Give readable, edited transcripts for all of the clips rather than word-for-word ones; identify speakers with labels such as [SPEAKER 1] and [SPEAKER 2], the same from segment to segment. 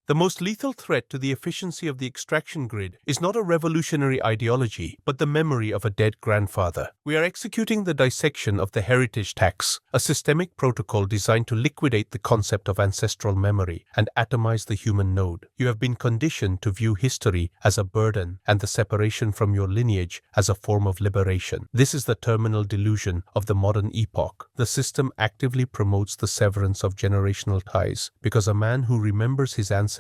[SPEAKER 1] The most lethal threat to the efficiency of the extraction grid is not a revolutionary ideology, but the memory of a dead grandfather. We are executing the dissection of the heritage tax, a systemic protocol designed to liquidate the concept of ancestral memory and atomize the human node. You have been conditioned to view history as a burden and the separation from your lineage as a form of liberation. This is the terminal delusion of the modern epoch. The system actively promotes the severance of generational ties because a man who remembers his ancestors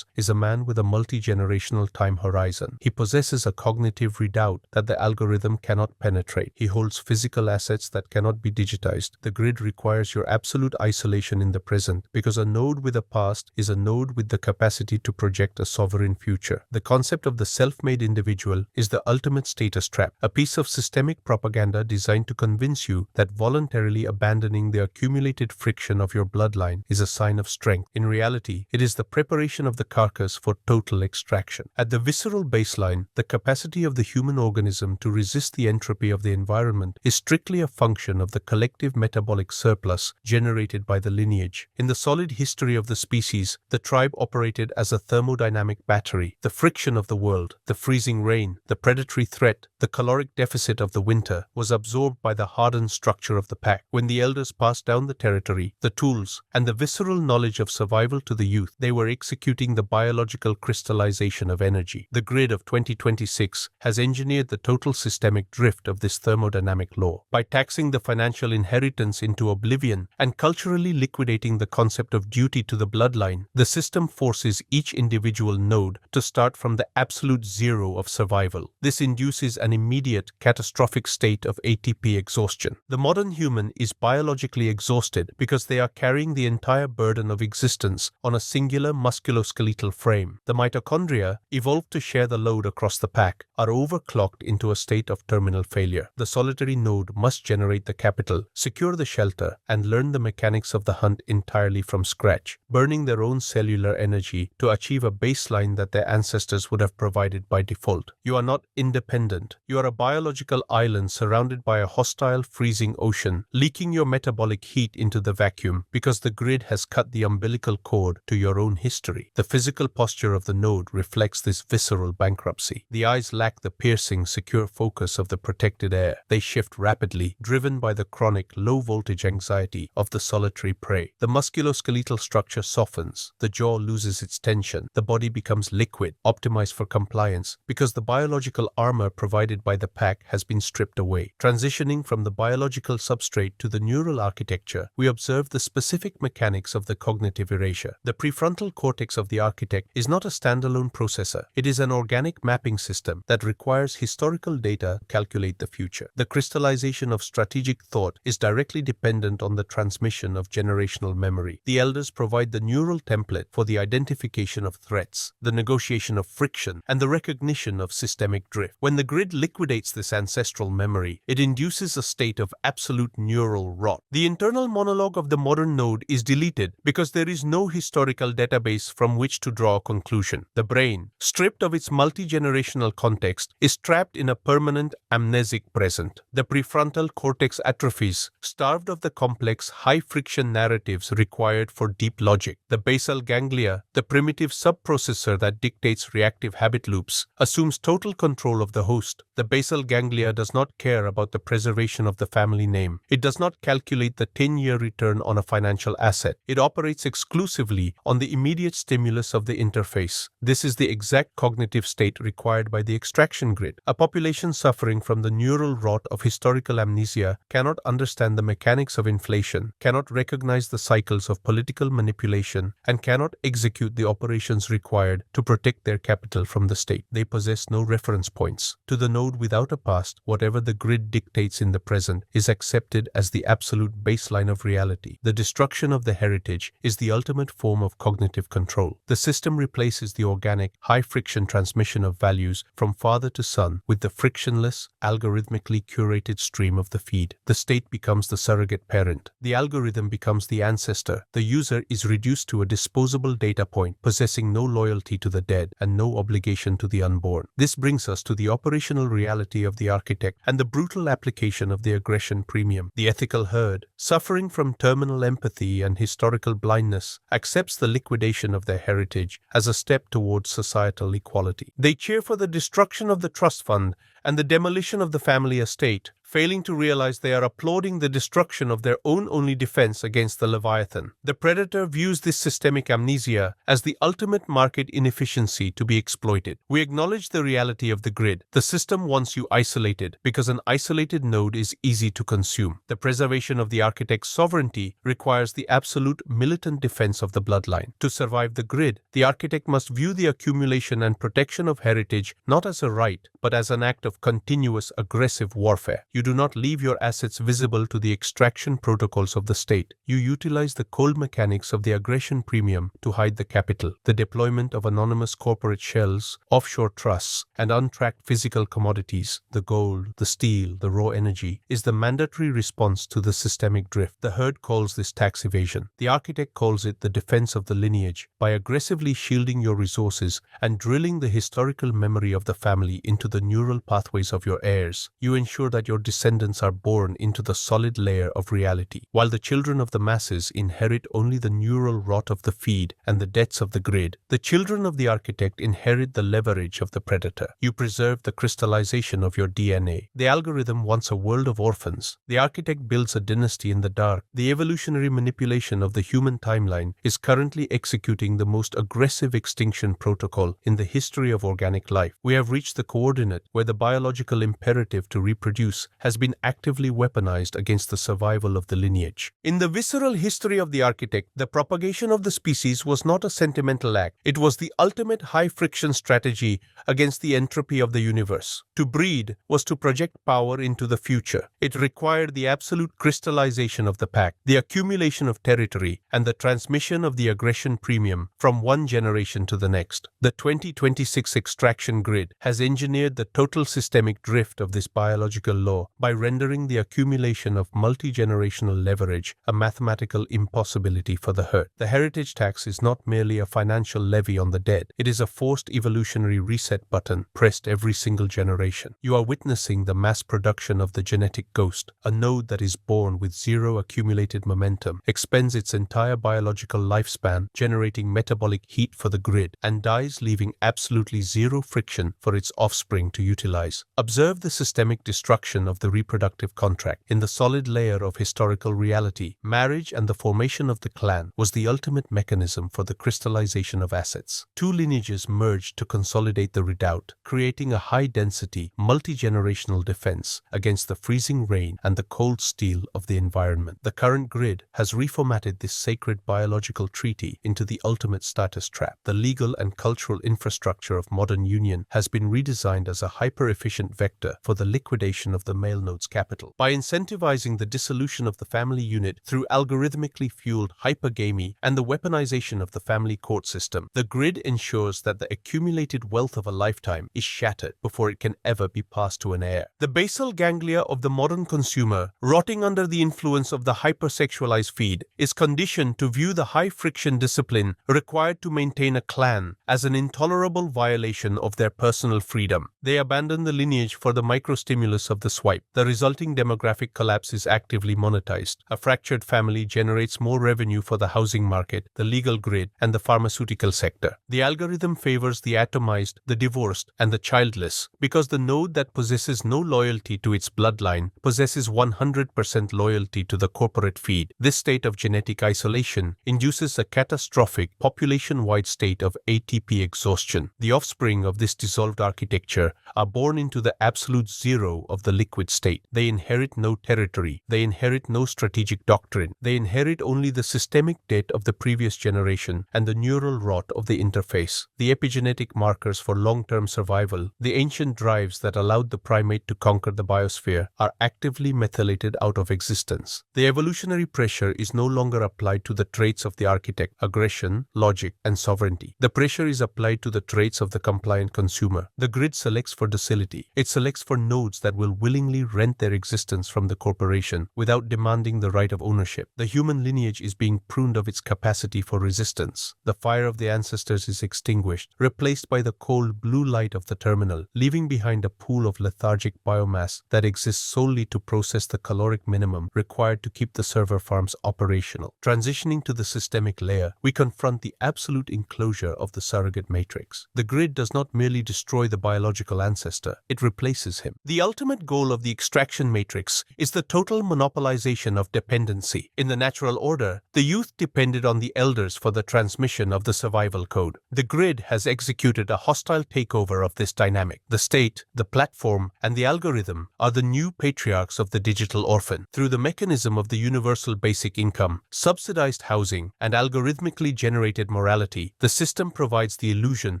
[SPEAKER 1] is a man with a multi-generational time horizon. He possesses a cognitive redoubt that the algorithm cannot penetrate. He holds physical assets that cannot be digitized. The grid requires your absolute isolation in the present because a node with a past is a node with the capacity to project a sovereign future. The concept of the self-made individual is the ultimate status trap, a piece of systemic propaganda designed to convince you that voluntarily abandoning the accumulated friction of your bloodline is a sign of strength. In reality, it is the preparation of the carcass for total extraction. At the visceral baseline, the capacity of the human organism to resist the entropy of the environment is strictly a function of the collective metabolic surplus generated by the lineage. In the solid history of the species, the tribe operated as a thermodynamic battery. The friction of the world, the freezing rain, the predatory threat, the caloric deficit of the winter was absorbed by the hardened structure of the pack. When the elders passed down the territory, the tools, and the visceral knowledge of survival to the youth, they were executing the biological crystallization of energy. The grid of 2026 has engineered the total systemic drift of this thermodynamic law. By taxing the financial inheritance into oblivion and culturally liquidating the concept of duty to the bloodline, the system forces each individual node to start from the absolute zero of survival. This induces an immediate, catastrophic state of ATP exhaustion. The modern human is biologically exhausted because they are carrying the entire burden of existence on a singular musculoskeletal frame. The mitochondria, evolved to share the load across the pack, are overclocked into a state of terminal failure. The solitary node must generate the capital, secure the shelter, and learn the mechanics of the hunt entirely from scratch, burning their own cellular energy to achieve a baseline that their ancestors would have provided by default. You are not independent. You are a biological island surrounded by a hostile, freezing ocean, leaking your metabolic heat into the vacuum because the grid has cut the umbilical cord to your own history. The physical posture of the node reflects this visceral bankruptcy. The eyes lack the piercing, secure focus of the protected air. They shift rapidly, driven by the chronic, low-voltage anxiety of the solitary prey. The musculoskeletal structure softens. The jaw loses its tension. The body becomes liquid, optimized for compliance, because the biological armor provided by the pack has been stripped away. Transitioning from the biological substrate to the neural architecture, we observe the specific mechanics of the cognitive erasure. The prefrontal cortex of the architect is not a standalone processor. It is an organic mapping system that requires historical data to calculate the future. The crystallization of strategic thought is directly dependent on the transmission of generational memory. The elders provide the neural template for the identification of threats, the negotiation of friction, and the recognition of systemic drift. When the grid liquidates this ancestral memory, it induces a state of absolute neural rot. The internal monologue of the modern node is deleted because there is no historical database from which to draw a conclusion. The brain, stripped of its multi-generational context, is trapped in a permanent amnesic present. The prefrontal cortex atrophies, starved of the complex, high-friction narratives required for deep logic. The basal ganglia, the primitive subprocessor that dictates reactive habit loops, assumes total control of the host. The basal ganglia does not care about the preservation of the family name. It does not calculate the 10-year return on a financial asset. It operates exclusively on the immediate stimulus of the interface. This is the exact cognitive state required by the extraction grid. A population suffering from the neural rot of historical amnesia cannot understand the mechanics of inflation, cannot recognize the cycles of political manipulation, and cannot execute the operations required to protect their capital from the state. They possess no reference points. To the node without a past, whatever the grid dictates in the present is accepted as the absolute baseline of reality. The destruction of the heritage is the ultimate form of cognitive control. The system replaces the organic, high-friction transmission of values from father to son with the frictionless, algorithmically curated stream of the feed. The state becomes the surrogate parent. The algorithm becomes the ancestor. The user is reduced to a disposable data point, possessing no loyalty to the dead and no obligation to the unborn. This brings us to the operational reality of the architect and the brutal application of the aggression premium. The ethical herd, suffering from terminal empathy and historical blindness, accepts the liquidation preservation of their heritage as a step towards societal equality. They cheer for the destruction of the trust fund and the demolition of the family estate, failing to realize they are applauding the destruction of their own only defense against the Leviathan. The predator views this systemic amnesia as the ultimate market inefficiency to be exploited. We acknowledge the reality of the grid. The system wants you isolated because an isolated node is easy to consume. The preservation of the architect's sovereignty requires the absolute militant defense of the bloodline. To survive the grid, the architect must view the accumulation and protection of heritage not as a right, but as an act of continuous aggressive warfare. You do not leave your assets visible to the extraction protocols of the state. You utilize the cold mechanics of the aggression premium to hide the capital. The deployment of anonymous corporate shells, offshore trusts, and untracked physical commodities, the gold, the steel, the raw energy, is the mandatory response to the systemic drift. The herd calls this tax evasion. The architect calls it the defense of the lineage. By aggressively shielding your resources and drilling the historical memory of the family into the neural pathways of your heirs, you ensure that your descendants are born into the solid layer of reality, while the children of the masses inherit only the neural rot of the feed and the debts of the grid. The children of the architect inherit the leverage of the predator. You preserve the crystallization of your DNA. The algorithm wants a world of orphans. The architect builds a dynasty in the dark. The evolutionary manipulation of the human timeline is currently executing the most aggressive extinction protocol in the history of organic life. We have reached the coordinate where the biological imperative to reproduce has been actively weaponized against the survival of the lineage. In the visceral history of the architect, the propagation of the species was not a sentimental act. It was the ultimate high-friction strategy against the entropy of the universe. To breed was to project power into the future. It required the absolute crystallization of the pack, the accumulation of territory, and the transmission of the aggression premium from one generation to the next. The 2026 extraction grid has engineered the total systemic drift of this biological law by rendering the accumulation of multi-generational leverage a mathematical impossibility for the herd. The heritage tax is not merely a financial levy on the dead. It is a forced evolutionary reset button pressed every single generation. You are witnessing the mass production of the genetic ghost, a node that is born with zero accumulated momentum, expends its entire biological lifespan generating metabolic heat for the grid, and dies leaving absolutely zero friction for its offspring to utilize. Observe the systemic destruction of the reproductive contract. In the solid layer of historical reality, marriage and the formation of the clan was the ultimate mechanism for the crystallization of assets. Two lineages merged to consolidate the redoubt, creating a high-density, multi-generational defense against the freezing rain and the cold steel of the environment. The current grid has reformatted this sacred biological treaty into the ultimate status trap. The legal and cultural infrastructure of modern union has been redesigned as a hyper-efficient vector for the liquidation of the male node's capital. By incentivizing the dissolution of the family unit through algorithmically fueled hypergamy and the weaponization of the family court system, the grid ensures that the accumulated wealth of a lifetime is shattered before it can ever be passed to an heir. The basal ganglia of the modern consumer, rotting under the influence of the hypersexualized feed, is conditioned to view the high-friction discipline required to maintain a clan as an intolerable violation of their personal freedom. They abandon the lineage for the microstimulus of the swipe. The resulting demographic collapse is actively monetized. A fractured family generates more revenue for the housing market, the legal grid, and the pharmaceutical sector. The algorithm favors the atomized, the divorced, and the childless because the node that possesses no loyalty to its bloodline possesses 100% loyalty to the corporate feed. This state of genetic isolation induces a catastrophic population-wide state of ATP exhaustion. The offspring of this dissolved architecture are born into the absolute zero of the liquid state. They inherit no territory. They inherit no strategic doctrine. They inherit only the systemic debt of the previous generation and the neural rot of the interface. The epigenetic markers for long-term survival, the ancient drives that allowed the primate to conquer the biosphere, are actively methylated out of existence. The evolutionary pressure is no longer applied to the traits of the architect, aggression, logic, and sovereignty. The pressure is applied to the traits of the compliant consumer. The grid selects for docility utility. It selects for nodes that will willingly rent their existence from the corporation without demanding the right of ownership. The human lineage is being pruned of its capacity for resistance. The fire of the ancestors is extinguished, replaced by the cold blue light of the terminal, leaving behind a pool of lethargic biomass that exists solely to process the caloric minimum required to keep the server farms operational. Transitioning to the systemic layer, we confront the absolute enclosure of the surrogate matrix. The grid does not merely destroy the biological ancestor, it replaces him. The ultimate goal of the extraction matrix is the total monopolization of dependency. In the natural order, the youth depended on the elders for the transmission of the survival code. The grid has executed a hostile takeover of this dynamic. The state, the platform, and the algorithm are the new patriarchs of the digital orphan. Through the mechanism of the universal basic income, subsidized housing, and algorithmically generated morality, the system provides the illusion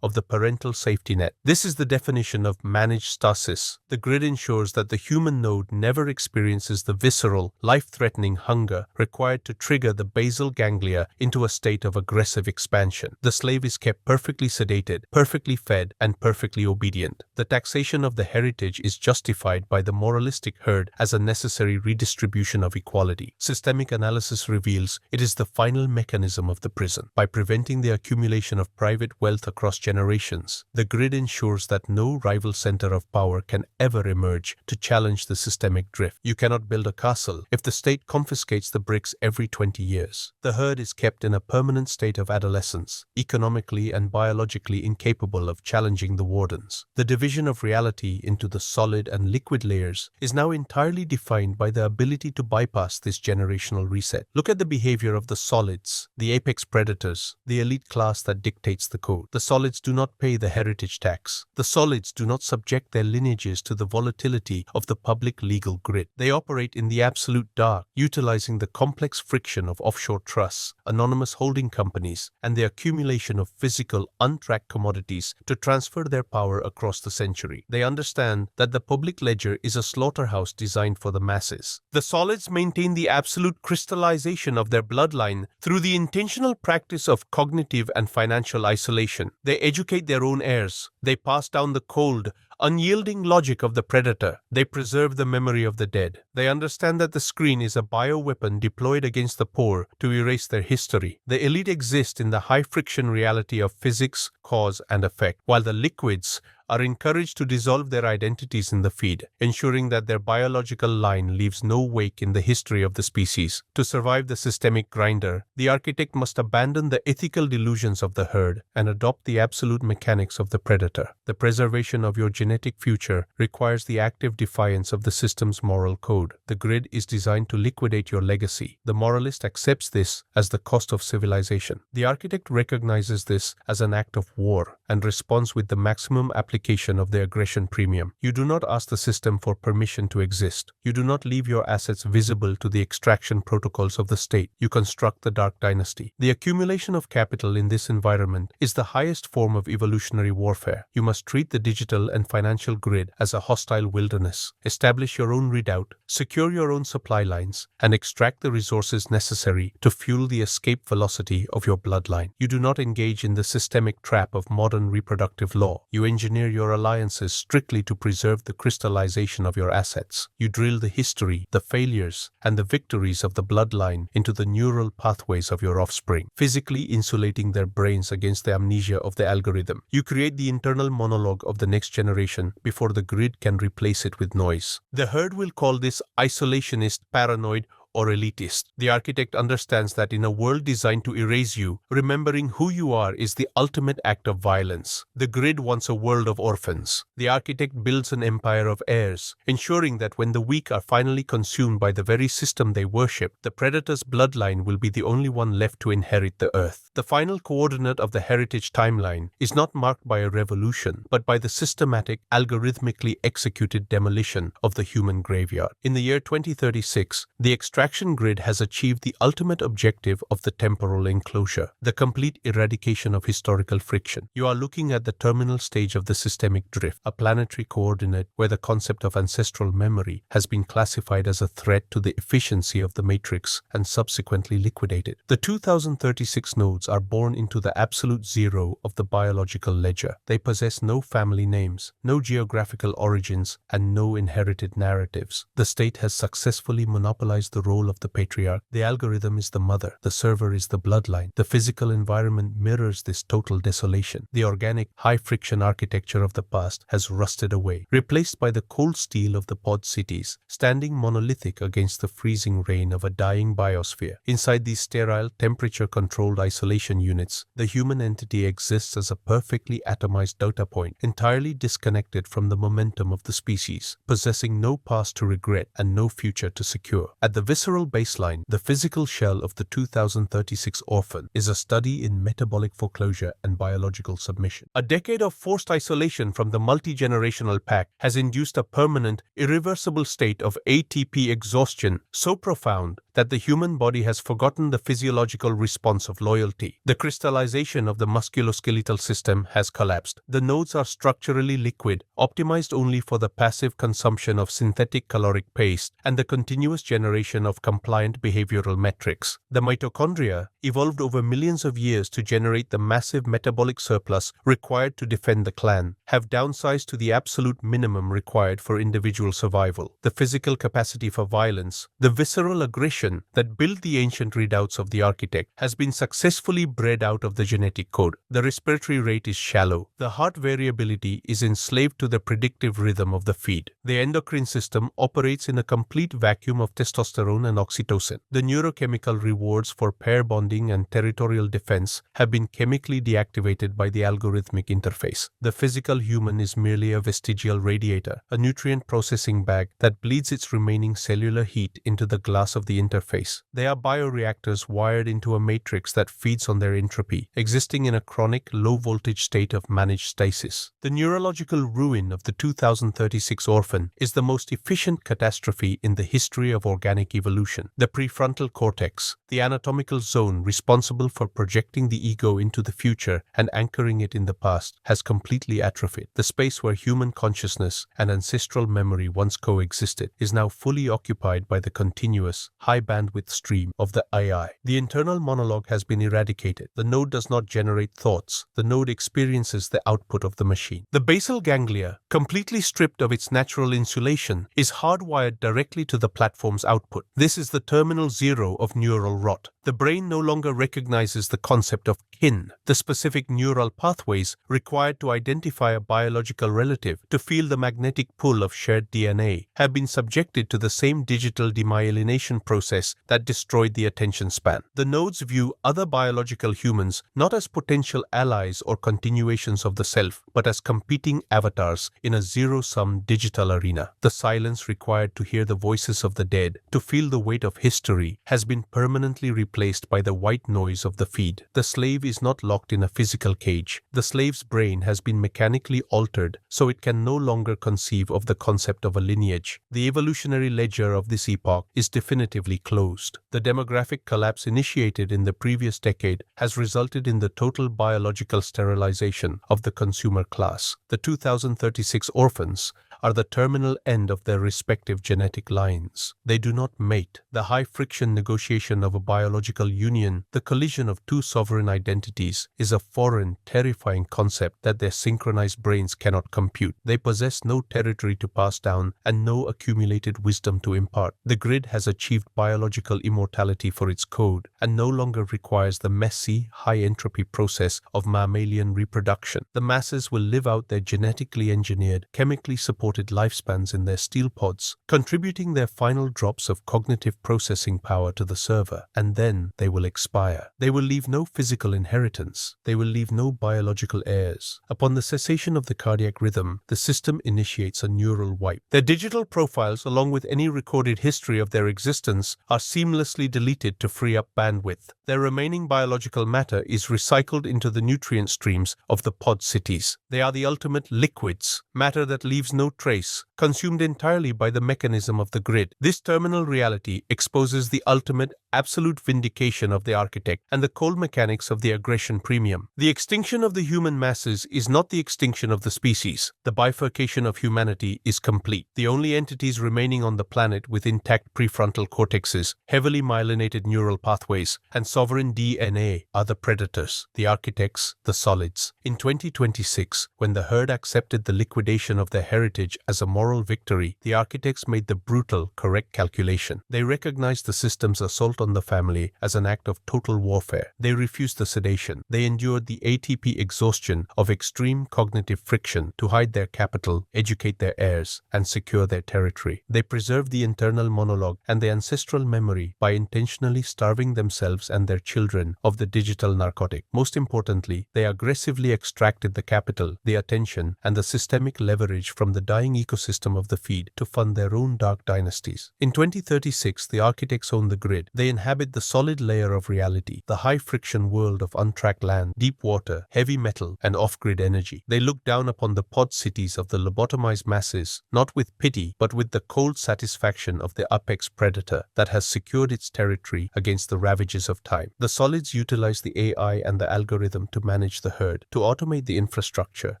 [SPEAKER 1] of the parental safety net. This is the definition of managed stasis. The grid ensures that the human node never experiences the visceral, life-threatening hunger required to trigger the basal ganglia into a state of aggressive expansion. The slave is kept perfectly sedated, perfectly fed, and perfectly obedient. The taxation of the heritage is justified by the moralistic herd as a necessary redistribution of equality. Systemic analysis reveals it is the final mechanism of the prison. By preventing the accumulation of private wealth across generations, the grid ensures that no rival center of power can ever emerge to challenge the systemic drift. You cannot build a castle if the state confiscates the bricks every 20 years. The herd is kept in a permanent state of adolescence, economically and biologically incapable of challenging the wardens. The division of reality into the solid and liquid layers is now entirely defined by the ability to bypass this generational reset. Look at the behavior of the solids, the apex predators, the elite class that dictates the code. The solids do not pay the heritage tax. The solids do not subject their lineages to the volatility of the public legal grid. They operate in the absolute dark, utilizing the complex friction of offshore trusts, anonymous holding companies, and the accumulation of physical, untracked commodities to transfer their power across the century. They understand that the public ledger is a slaughterhouse designed for the masses. The solids maintain the absolute crystallization of their bloodline through the intentional practice of cognitive and financial isolation. They educate their own heirs. They pass down the cold, unyielding logic of the predator. They preserve the memory of the dead. They understand that the screen is a bioweapon deployed against the poor to erase their history. The elite exist in the high-friction reality of physics, cause, and effect, while the liquids are encouraged to dissolve their identities in the feed, ensuring that their biological line leaves no wake in the history of the species. To survive the systemic grinder, the architect must abandon the ethical delusions of the herd and adopt the absolute mechanics of the predator. The preservation of your genetic future requires the active defiance of the system's moral code. The grid is designed to liquidate your legacy. The moralist accepts this as the cost of civilization. The architect recognizes this as an act of war and responds with the maximum application of the aggression premium. You do not ask the system for permission to exist. You do not leave your assets visible to the extraction protocols of the state. You construct the dark dynasty. The accumulation of capital in this environment is the highest form of evolutionary warfare. You must treat the digital and financial grid as a hostile wilderness. Establish your own redoubt, secure your own supply lines, and extract the resources necessary to fuel the escape velocity of your bloodline. You do not engage in the systemic trap of modern reproductive law. You engineer your alliances strictly to preserve the crystallization of your assets. You drill the history, the failures, and the victories of the bloodline into the neural pathways of your offspring, physically insulating their brains against the amnesia of the algorithm. You create the internal monologue of the next generation before the grid can replace it with noise. The herd will call this isolationist, paranoid, or elitist. The architect understands that in a world designed to erase you, remembering who you are is the ultimate act of violence. The grid wants a world of orphans. The architect builds an empire of heirs, ensuring that when the weak are finally consumed by the very system they worship, the predator's bloodline will be the only one left to inherit the earth. The final coordinate of the heritage timeline is not marked by a revolution, but by the systematic, algorithmically executed demolition of the human graveyard. In the year 2036, the extraction extraction grid has achieved the ultimate objective of the temporal enclosure, the complete eradication of historical friction. You are looking at the terminal stage of the systemic drift, a planetary coordinate where the concept of ancestral memory has been classified as a threat to the efficiency of the matrix and subsequently liquidated. The 2036 nodes are born into the absolute zero of the biological ledger. They possess no family names, no geographical origins, and no inherited narratives. The state has successfully monopolized the role of the patriarch. The algorithm is the mother. The server is the bloodline. The physical environment mirrors this total desolation. The organic, high-friction architecture of the past has rusted away, replaced by the cold steel of the pod cities, standing monolithic against the freezing rain of a dying biosphere. Inside these sterile, temperature-controlled isolation units, the human entity exists as a perfectly atomized data point, entirely disconnected from the momentum of the species, possessing no past to regret and no future to secure. At the visceral baseline, the physical shell of the 2036 orphan is a study in metabolic foreclosure and biological submission. A decade of forced isolation from the multi-generational pack has induced a permanent, irreversible state of ATP exhaustion so profound that the human body has forgotten the physiological response of loyalty. The crystallization of the musculoskeletal system has collapsed. The nodes are structurally liquid, optimized only for the passive consumption of synthetic caloric paste and the continuous generation of compliant behavioral metrics. The mitochondria, evolved over millions of years to generate the massive metabolic surplus required to defend the clan, have downsized to the absolute minimum required for individual survival. The physical capacity for violence, the visceral aggression that built the ancient redoubts of the architect, has been successfully bred out of the genetic code. The respiratory rate is shallow. The heart variability is enslaved to the predictive rhythm of the feed. The endocrine system operates in a complete vacuum of testosterone and oxytocin. The neurochemical rewards for pair bonding and territorial defense have been chemically deactivated by the algorithmic interface. The physical human is merely a vestigial radiator, a nutrient processing bag that bleeds its remaining cellular heat into the glass of the interface. They are bioreactors wired into a matrix that feeds on their entropy, existing in a chronic, low-voltage state of managed stasis. The neurological ruin of the 2036 orphan is the most efficient catastrophe in the history of organic evolution. The prefrontal cortex, the anatomical zone responsible for projecting the ego into the future and anchoring it in the past, has completely atrophied. The space where human consciousness and ancestral memory once coexisted is now fully occupied by the continuous, high-bandwidth stream of the AI. The internal monologue has been eradicated. The node does not generate thoughts. The node experiences the output of the machine. The basal ganglia, completely stripped of its natural insulation, is hardwired directly to the platform's output. This is the terminal zero of neural rot. The brain no longer recognizes the concept of kin, the specific neural pathways required to identify a biological relative, to feel the magnetic pull of shared DNA, have been subjected to the same digital demyelination process that destroyed the attention span. The nodes view other biological humans not as potential allies or continuations of the self, but as competing avatars in a zero-sum digital arena. The silence required to hear the voices of the dead, to feel the weight of history, has been permanently replaced by the white noise of the feed. The slave is not locked in a physical cage. The slave's brain has been mechanically altered so it can no longer conceive of the concept of a lineage. The evolutionary ledger of this epoch is definitively closed. The demographic collapse initiated in the previous decade has resulted in the total biological sterilization of the consumer class. The 2036 orphans are the terminal end of their respective genetic lines. They do not mate. The high-friction negotiation of a biological union, the collision of two sovereign identities, is a foreign, terrifying concept that their synchronized brains cannot compute. They possess no territory to pass down and no accumulated wisdom to impart. The grid has achieved biological immortality for its code and no longer requires the messy, high-entropy process of mammalian reproduction. The masses will live out their genetically engineered, chemically supported lifespans in their steel pods, contributing their final drops of cognitive processing power to the server, and then they will expire. They will leave no physical inheritance. They will leave no biological heirs. Upon the cessation of the cardiac rhythm, the system initiates a neural wipe. Their digital profiles, along with any recorded history of their existence, are seamlessly deleted to free up bandwidth. Their remaining biological matter is recycled into the nutrient streams of the pod cities. They are the ultimate liquids, matter that leaves no trace, consumed entirely by the mechanism of the grid. This terminal reality exposes the ultimate, absolute vindication of the architect and the cold mechanics of the aggression premium. The extinction of the human masses is not the extinction of the species. The bifurcation of humanity is complete. The only entities remaining on the planet with intact prefrontal cortexes, heavily myelinated neural pathways, and sovereign DNA are the predators, the architects, the solids. In 2026, when the herd accepted the liquidation of their heritage as a moral victory, the architects made the brutal, correct calculation. They recognized the system's assault on the family as an act of total warfare. They refused the sedation. They endured the ATP exhaustion of extreme cognitive friction to hide their capital, educate their heirs, and secure their territory. They preserved the internal monologue and the ancestral memory by intentionally starving themselves and their children of the digital narcotic. Most importantly, they aggressively extracted the capital, the attention, and the systemic leverage from the dying ecosystem of the feed to fund their own dark dynasties. In 2036, the architects own the grid. They inhabit the solid layer of reality, the high-friction world of untracked land, deep water, heavy metal, and off-grid energy. They look down upon the pod cities of the lobotomized masses, not with pity, but with the cold satisfaction of the apex predator that has secured its territory against the ravages of time. The solids utilize the AI and the algorithm to manage the herd, to automate the infrastructure,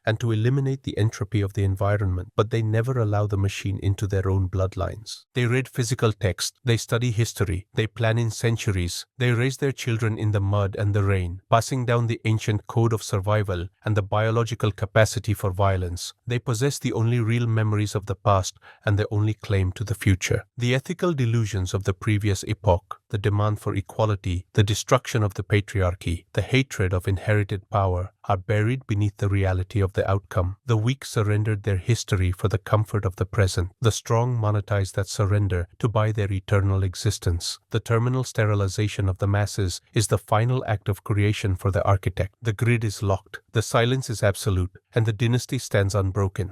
[SPEAKER 1] and to eliminate the entropy of the environment, but they never allow the machine into their own bloodlines. They read physical text, they study history, they plan in centuries, they raise their children in the mud and the rain, passing down the ancient code of survival and the biological capacity for violence. They possess the only real memories of the past and the only claim to the future. The ethical delusions of the previous epoch, the demand for equality, the destruction of the patriarchy, the hatred of inherited power, are buried beneath the reality of the outcome. The weak surrendered their history for the comfort of the present. The strong monetize that surrender to buy their eternal existence. The terminal sterilization of the masses is the final act of creation for the architect. The grid is locked, the silence is absolute, and the dynasty stands unbroken.